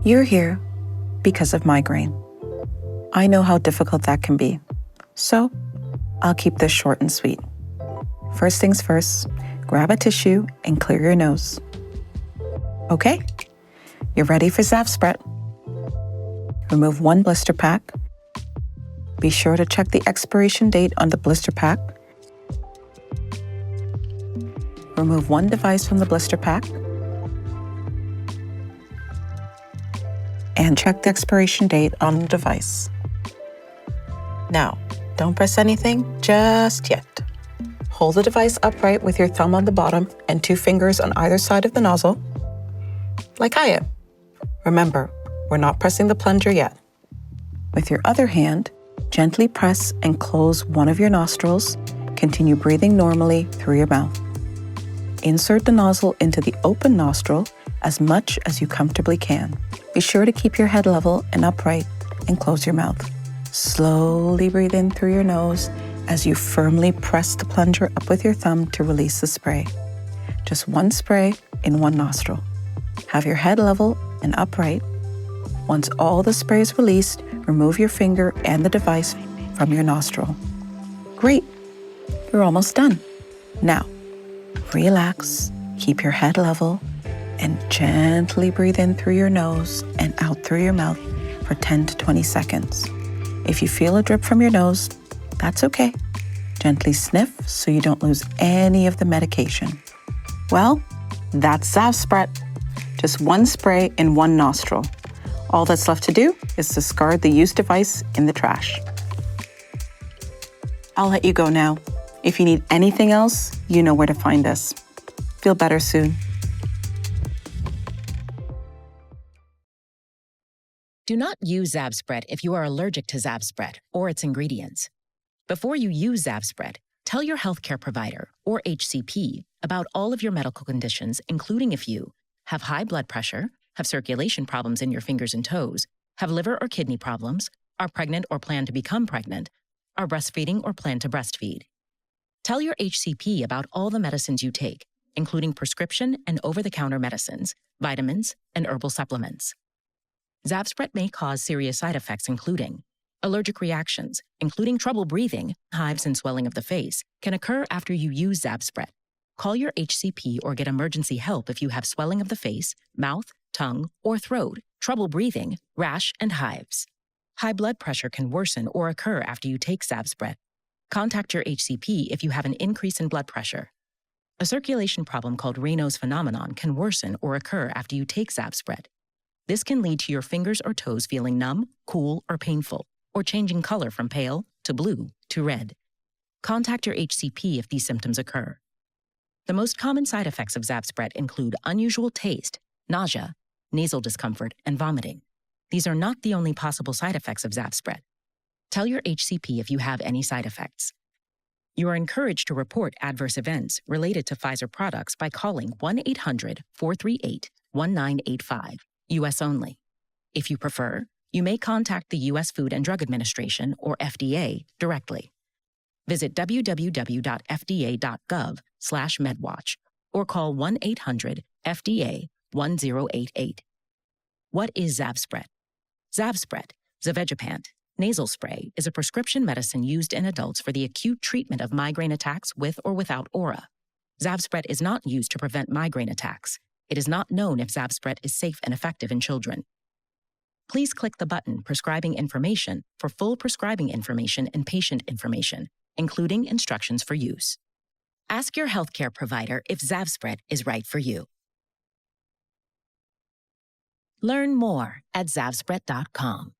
You're here because of migraine. I know how difficult that can be, so I'll keep this short and sweet. First things first, grab a tissue and clear your nose. Okay, you're ready for Zavzpret. Remove one blister pack. Be sure to check the expiration date on the blister pack. Remove one device from the blister pack. And check the expiration date on the device. Now, don't press anything just yet. Hold the device upright with your thumb on the bottom and 2 fingers on either side of the nozzle, like I am. Remember, we're not pressing the plunger yet. With your other hand, gently press and close one of your nostrils. Continue breathing normally through your mouth. Insert the nozzle into the open nostril as much as you comfortably can. Be sure to keep your head level and upright and close your mouth. Slowly breathe in through your nose as you firmly press the plunger up with your thumb to release the spray. Just one spray in one nostril. Have your head level and upright. Once all the spray is released, remove your finger and the device from your nostril. Great, you're almost done. Now, relax, keep your head level, and gently breathe in through your nose and out through your mouth for 10 to 20 seconds. If you feel a drip from your nose, that's okay. Gently sniff so you don't lose any of the medication. Well, that's Zavzpret. Just one spray in one nostril. All that's left to do is discard the used device in the trash. I'll let you go now. If you need anything else, you know where to find us. Feel better soon. Do not use Zavzpret if you are allergic to Zavzpret or its ingredients. Before you use Zavzpret, tell your healthcare provider or HCP about all of your medical conditions, including if you have high blood pressure, have circulation problems in your fingers and toes, have liver or kidney problems, are pregnant or plan to become pregnant, are breastfeeding or plan to breastfeed. Tell your HCP about all the medicines you take, including prescription and over-the-counter medicines, vitamins, and herbal supplements. Zavzpret may cause serious side effects including allergic reactions, including trouble breathing, hives and swelling of the face, can occur after you use Zavzpret. Call your HCP or get emergency help if you have swelling of the face, mouth, tongue, or throat, trouble breathing, rash, and hives. High blood pressure can worsen or occur after you take Zavzpret. Contact your HCP if you have an increase in blood pressure. A circulation problem called Raynaud's phenomenon can worsen or occur after you take Zavzpret. This can lead to your fingers or toes feeling numb, cool, or painful, or changing color from pale to blue to red. Contact your HCP if these symptoms occur. The most common side effects of Zavzpret include unusual taste, nausea, nasal discomfort, and vomiting. These are not the only possible side effects of Zavzpret. Tell your HCP if you have any side effects. You are encouraged to report adverse events related to Pfizer products by calling 1-800-438-1985, U.S. only. If you prefer, you may contact the U.S. Food and Drug Administration, or FDA, directly. Visit www.fda.gov/medwatch or call 1-800-FDA-1088. What is Zavzpret? Zavzpret, zavegepant, nasal spray, is a prescription medicine used in adults for the acute treatment of migraine attacks with or without aura. Zavzpret is not used to prevent migraine attacks. It is not known if Zavzpret is safe and effective in children. Please click the button Prescribing Information for full prescribing information and patient information, including instructions for use. Ask your healthcare provider if Zavzpret is right for you. Learn more at zavzpret.com.